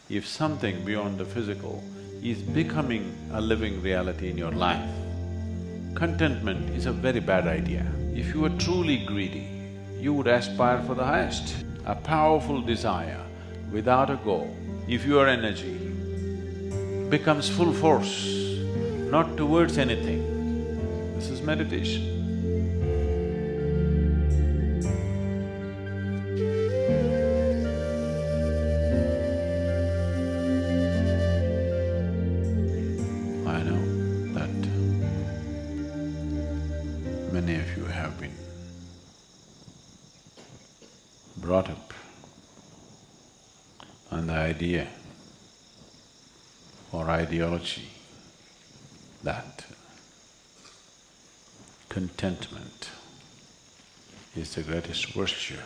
if something beyond the physical is becoming a living reality in your life, contentment is a very bad idea. If you are truly greedy, you would aspire for the highest. A powerful desire without a goal, if your energy becomes full force, not towards anything, this is meditation. I know that many of you have been brought up on the idea or ideology that contentment is the greatest virtue.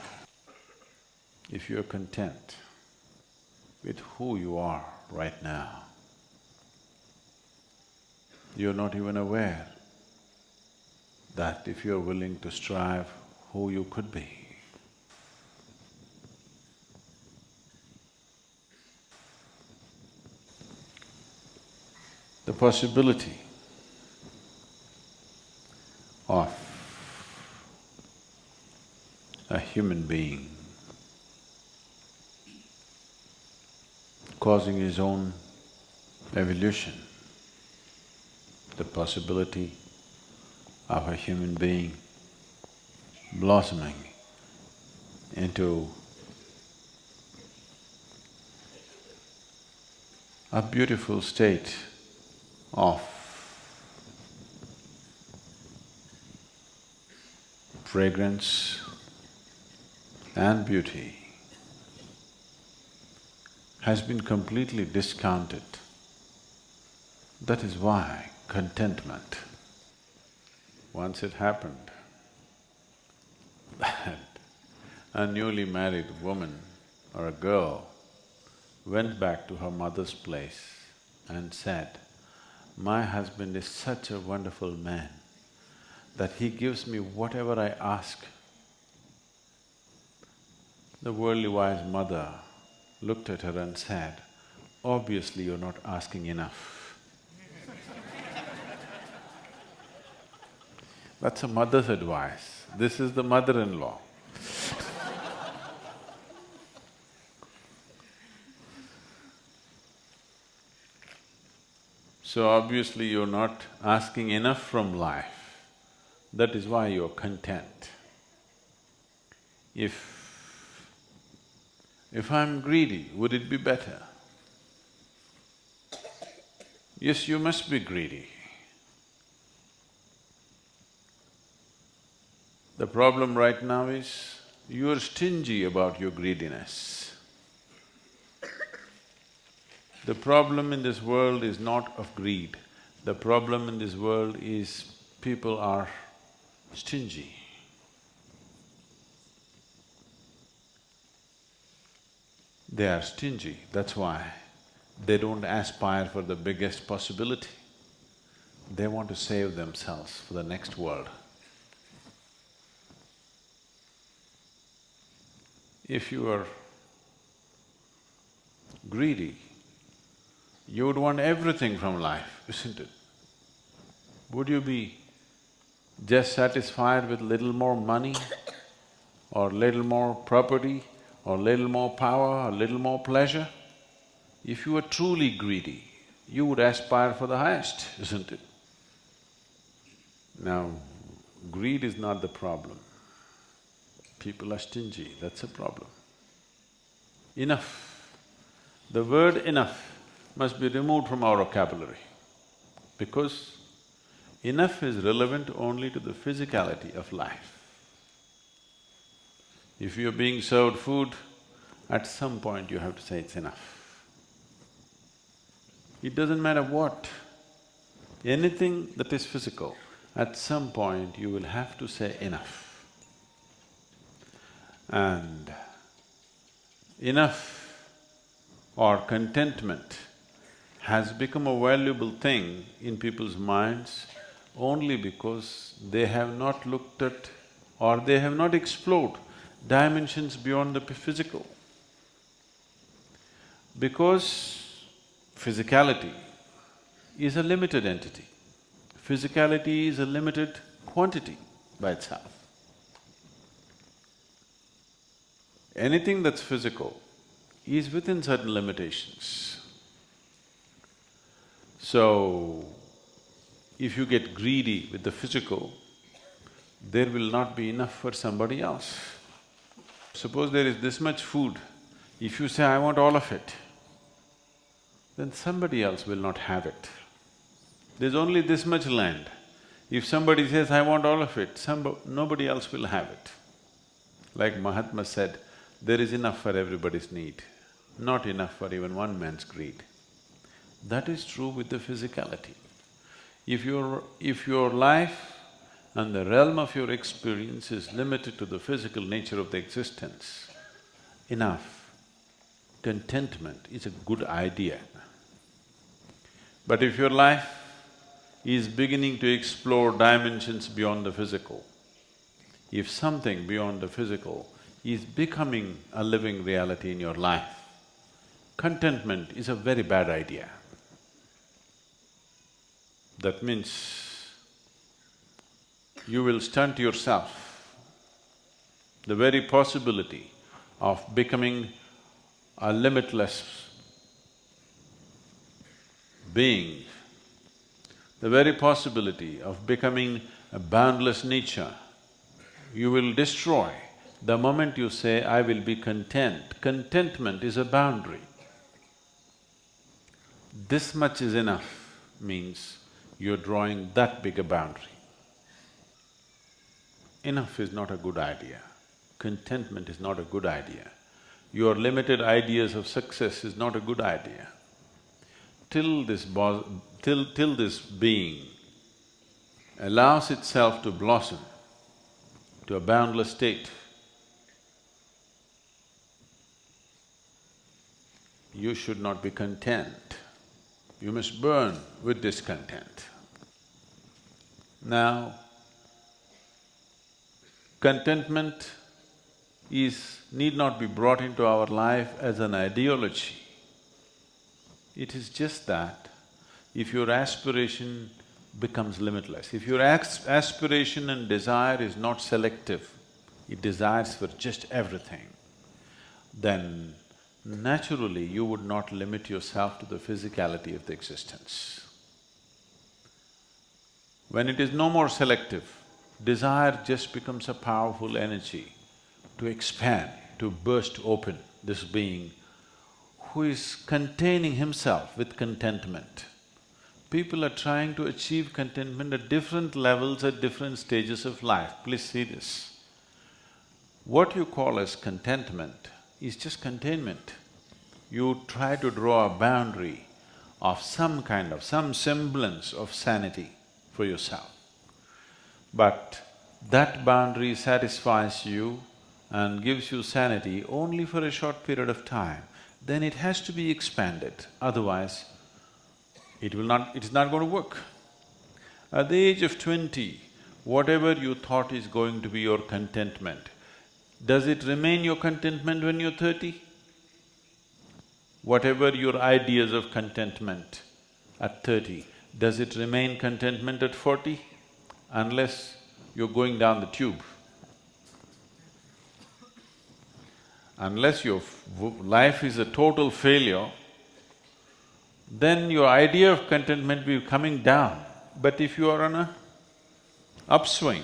If you're content with who you are right now, you're not even aware that if you're willing to strive, who you could be. The possibility of a human being causing his own evolution, the possibility of a human being blossoming into a beautiful state of fragrance and beauty has been completely discounted. That is why contentment. Once it happened that a newly married woman or a girl went back to her mother's place and said, "My husband is such a wonderful man that he gives me whatever I ask." The worldly wise mother looked at her and said, "Obviously you're not asking enough." That's a mother's advice. This is the mother-in-law. So obviously you're not asking enough from life. That is why you're content. If I'm greedy, would it be better? Yes, you must be greedy. The problem right now is, you're stingy about your greediness. The problem in this world is not of greed. The problem in this world is people are stingy. They are stingy, that's why they don't aspire for the biggest possibility. They want to save themselves for the next world. If you are greedy, you would want everything from life, isn't it? Would you be just satisfied with little more money or little more property or little more power or little more pleasure? If you were truly greedy, you would aspire for the highest, isn't it? Now, greed is not the problem. People are stingy, that's a problem. Enough. The word enough must be removed from our vocabulary, because enough is relevant only to the physicality of life. If you're being served food, at some point you have to say it's enough. It doesn't matter what, anything that is physical, at some point you will have to say enough. And enough or contentment has become a valuable thing in people's minds only because they have not looked at or they have not explored dimensions beyond the physical. Because physicality is a limited entity. Physicality is a limited quantity by itself. Anything that's physical is within certain limitations. So, if you get greedy with the physical, there will not be enough for somebody else. Suppose there is this much food, if you say, I want all of it, then somebody else will not have it. There's only this much land. If somebody says, I want all of it, nobody else will have it. Like Mahatma said, there is enough for everybody's need, not enough for even one man's greed. That is true with the physicality. If your life and the realm of your experience is limited to the physical nature of the existence, enough, contentment is a good idea. But if your life is beginning to explore dimensions beyond the physical, if something beyond the physical is becoming a living reality in your life, contentment is a very bad idea. That means you will stunt yourself. The very possibility of becoming a limitless being, the very possibility of becoming a boundless nature, you will destroy the moment you say, I will be content. Contentment is a boundary. This much is enough means you're drawing that big a boundary. Enough is not a good idea. Contentment is not a good idea. Your limited ideas of success is not a good idea. Till this being allows itself to blossom to a boundless state, you should not be content. You must burn with discontent. Now, contentment need not be brought into our life as an ideology. It is just that if your aspiration becomes limitless, if your aspiration and desire is not selective, it desires for just everything, then naturally you would not limit yourself to the physicality of the existence. When it is no more selective, desire just becomes a powerful energy to expand, to burst open this being who is containing himself with contentment. People are trying to achieve contentment at different levels, at different stages of life. Please see this. What you call as contentment is just containment. You try to draw a boundary of some semblance of sanity for yourself. But that boundary satisfies you and gives you sanity only for a short period of time. Then it has to be expanded, otherwise it is not going to work. At the age of 20, whatever you thought is going to be your contentment, does it remain your contentment when you're 30? Whatever your ideas of contentment at 30, does it remain contentment at 40? Unless you're going down the tube. Unless your life is a total failure, then your idea of contentment will be coming down. But if you are on a upswing,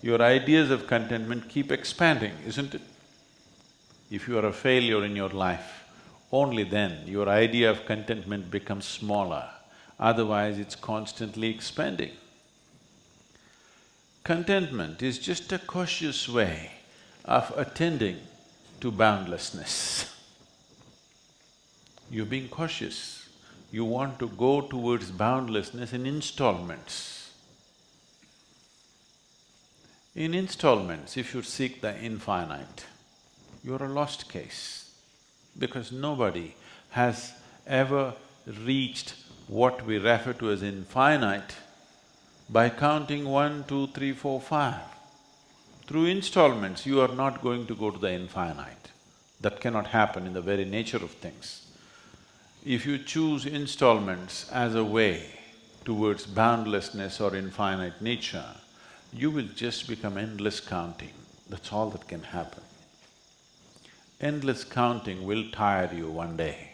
your ideas of contentment keep expanding, isn't it? If you are a failure in your life, only then your idea of contentment becomes smaller, otherwise it's constantly expanding. Contentment is just a cautious way of attending to boundlessness. You're being cautious. You want to go towards boundlessness in installments. In installments, if you seek the infinite, you're a lost case, because nobody has ever reached what we refer to as infinite by counting 1, 2, 3, 4, 5. Through installments, you are not going to go to the infinite. That cannot happen in the very nature of things. If you choose installments as a way towards boundlessness or infinite nature, you will just become endless counting. That's all that can happen. Endless counting will tire you one day.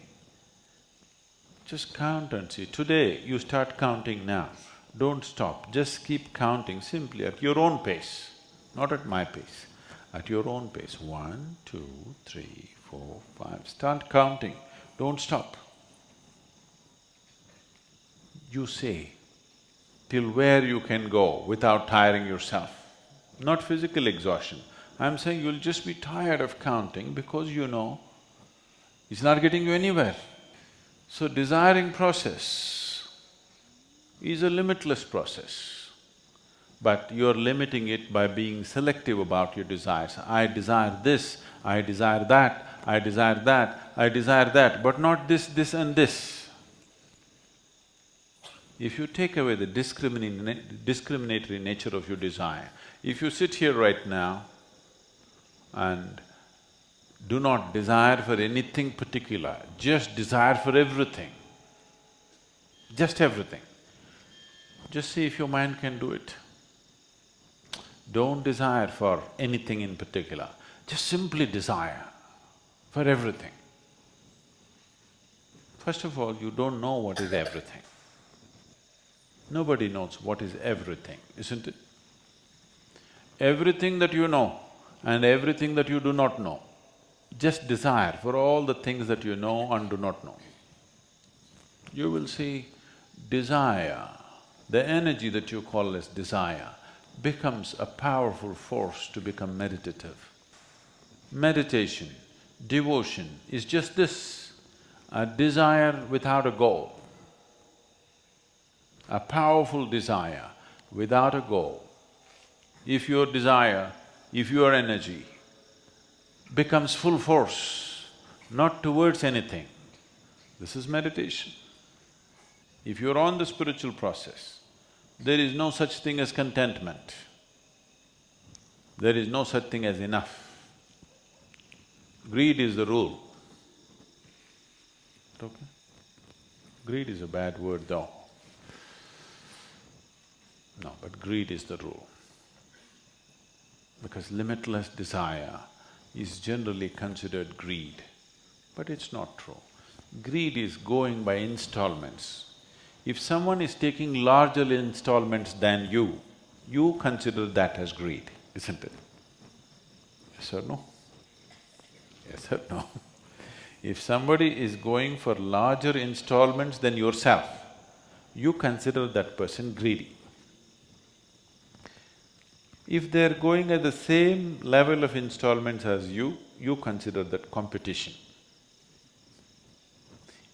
Just count and see. Today, you start counting now. Don't stop, just keep counting simply at your own pace, not at my pace, at your own pace. 1, 2, 3, 4, 5, start counting, don't stop. You say till where you can go without tiring yourself, not physical exhaustion. I'm saying you'll just be tired of counting because you know it's not getting you anywhere. So desiring process is a limitless process, but you're limiting it by being selective about your desires. I desire this, I desire that, I desire that, I desire that, but not this, this and this. If you take away the discriminatory nature of your desire, if you sit here right now and do not desire for anything particular, just desire for everything, just everything, just see if your mind can do it. Don't desire for anything in particular, just simply desire for everything. First of all, you don't know what is everything. Nobody knows what is everything, isn't it? Everything that you know and everything that you do not know, just desire for all the things that you know and do not know. You will see desire, the energy that you call as desire, becomes a powerful force to become meditative. Meditation, devotion is just this, a desire without a goal. A powerful desire without a goal. If your desire, if your energy becomes full force, not towards anything, this is meditation. If you're on the spiritual process, there is no such thing as contentment. There is no such thing as enough. Greed is the rule. Okay? Greed is a bad word though. No, but greed is the rule. Because limitless desire is generally considered greed, but it's not true. Greed is going by installments. If someone is taking larger installments than you consider that as greed, isn't it? Yes or no? Yes or no? If somebody is going for larger installments than yourself, you consider that person greedy. If they're going at the same level of installments as you consider that competition.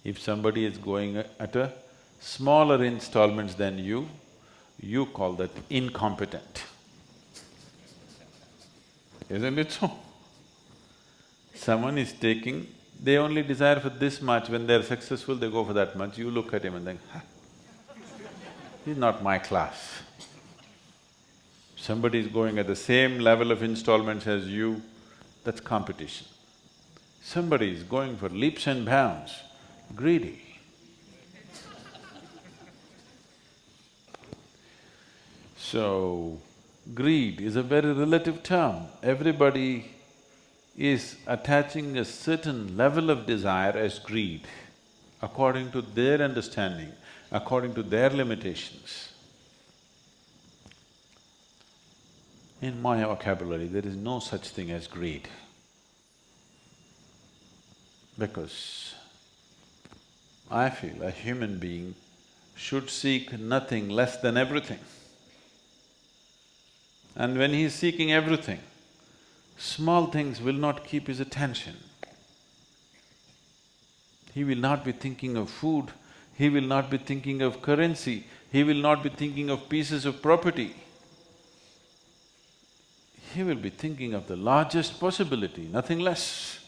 If somebody is going at a smaller installments than you call that incompetent. Isn't it so? Someone is taking, they only desire for this much, when they're successful they go for that much, you look at him and think, he's not my class. Somebody is going at the same level of installments as you, that's competition. Somebody is going for leaps and bounds, greedy. So, greed is a very relative term. Everybody is attaching a certain level of desire as greed, according to their understanding, according to their limitations. In my vocabulary, there is no such thing as greed. Because I feel a human being should seek nothing less than everything. And when he is seeking everything, small things will not keep his attention. He will not be thinking of food, he will not be thinking of currency, he will not be thinking of pieces of property. He will be thinking of the largest possibility, nothing less.